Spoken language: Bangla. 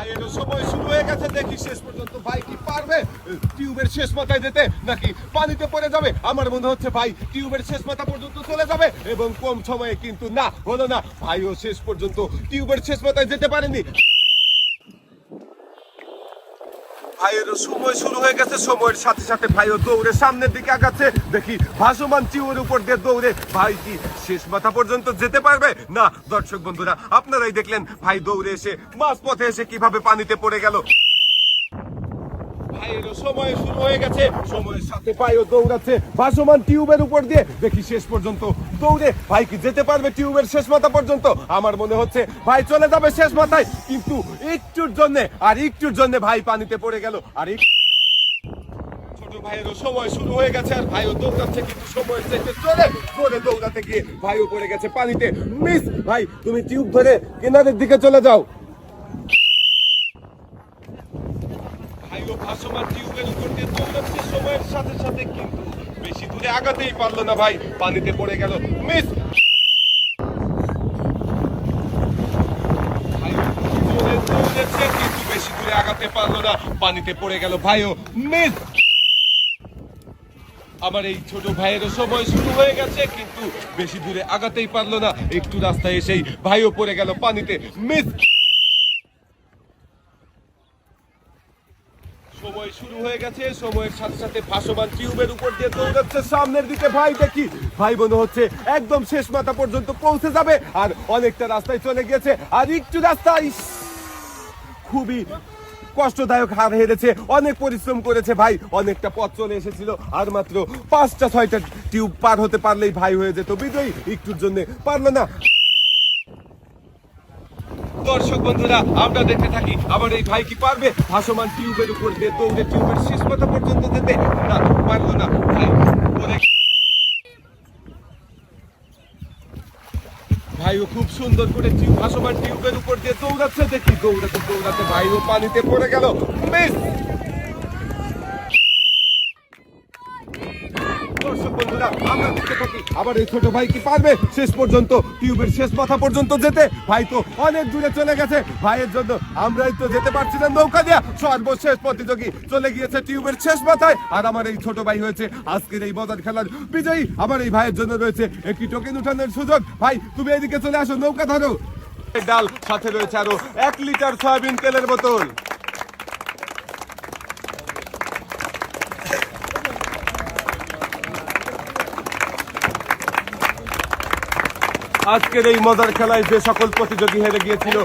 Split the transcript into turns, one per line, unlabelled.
ভাইয়েরও সময় শুরু হয়ে গেছে, দেখি শেষ পর্যন্ত ভাই কি পারবে টিউবের শেষ মাথায় যেতে নাকি পানিতে পড়ে যাবে। আমার মনে হচ্ছে ভাই টিউবের শেষ মাথা পর্যন্ত চলে যাবে এবং কম সময়ে, কিন্তু না, হলো না। ভাইও শেষ পর্যন্ত টিউবের শেষ মাথায় যেতে পারেনি। ভাইয়েরও সময় শুরু হয়ে গেছে, সময়ের সাথে সাথে ভাইও দৌড়ে সামনের দিকে আগাচ্ছে। দেখি ভাসমান টিউবের উপর দিয়ে দৌড়ে ভাই কি শেষ মাথা পর্যন্ত যেতে পারবে না। দর্শক বন্ধুরা, আপনারাই দেখলেন ভাই দৌড়ে এসে মাঝ পথে এসে কিভাবে পানিতে পড়ে গেল। ভাইয়েরও সময় শুরু হয়ে গেছে, সময়ের সাথে ভাইও দৌড়াচ্ছে ভাসমান টিউবের উপর দিয়ে। দেখি শেষ পর্যন্ত দৌড়ে ভাই কি যেতে পারবে টিউবের শেষ মাথা পর্যন্ত। আমার মনে হচ্ছে ভাই চলে যাবে শেষ মাথায়, কিন্তু একটুর জন্য ভাই পানিতে পড়ে গেল। ছোট ভাইয়েরও সময় শুরু হয়ে গেছে, আর ভাইও দৌড়াচ্ছে, কিন্তু সময়ের চাইতে জোরে দৌড়াতে গিয়ে ভাইও পড়ে গেছে পানিতে। মিস ভাই, তুমি টিউব ধরে কিনারের দিকে চলে যাও। ভাইও ভাসমান টিউবের উপর দিয়ে দৌড়াচ্ছে সময়ের সাথে সাথে, কিন্তু বেশি দূরে আগাতেই পারলো না, ভাই পানিতে পড়ে গেল। মিস দৌড়েছে, কিন্তু বেশি দূরে আগাতে পারলো না, পানিতে পড়ে গেল। ভাইও মিস। আমার এই ছোট ভাইয়েরও সময় শুরু হয়ে গেছে, কিন্তু বেশি দূরে আগাতেই পারলো না, একটু রাস্তায় এসেই ভাইও পড়ে গেল পানিতে। মিস। সময় শুরু হয়ে গেছে, সময়ের সাথে সাথে ভাসমান টিউবের উপর দিয়ে দৌড়াচ্ছে সামনের দিকে। ভাই দেখি ভাই মনে হচ্ছে একদম শেষ মাথা পর্যন্ত পৌঁছে যাবে, আর অনেকটা রাস্তায় চলে গিয়েছে, আর একটু রাস্তা। খুবই কষ্টদায়ক, হার হেরেছে, অনেক পরিশ্রম করেছে ভাই, অনেকটা পথ চলে এসেছিল, আর মাত্র 5টা-6টা টিউব পার হতে পারলেই ভাই হয়ে যেত বিজয়ী। একটুর জন্য পারলো না। দর্শক বন্ধুরা, আমরা দেখতে থাকি আবার এই ভাই কি পারবে ভাসমান টিউবের উপর দিয়ে দৌড়ে টিউবের শেষ মাথা পর্যন্ত যেতে। না, পারলো না ভাই। ভাইও খুব সুন্দর করে ভাসমান টিউবের উপর দিয়ে দৌড়াচ্ছে। দেখি দৌড়াতে ভাইও পানিতে পড়ে গেল। মিস। দর্শক বন্ধুরা, আমরা দেখতে থাকি আবার এই ছোট ভাই কি পারবে শেষ পর্যন্ত টিউবের শেষ মাথা পর্যন্ত যেতে। ভাই তো অনেক দূরে চলে গেছে, ভাইয়ের জন্য আমরাই তো যেতে পারছি না নৌকা দিয়া। সর্বশেষ প্রতিযোগী চলে গিয়েছে টিউবের শেষ মাথায়, আর আমার এই ছোট ভাই হয়েছে আজকের এই মজার খেলার বিজয়ী। আমার এই ভাইয়ের জন্য রয়েছে একটি টোকেন উঠানোর সুযোগ। ভাই তুমি এদিকে চলে আসো, নৌকা ধরো। ডাল সাথে রয়েছে আরো 1 লিটার সয়াবিন তেলের বোতল। আজকের এই মজার খেলায় যে সকল প্রতিযোগী হেরে গিয়েছিল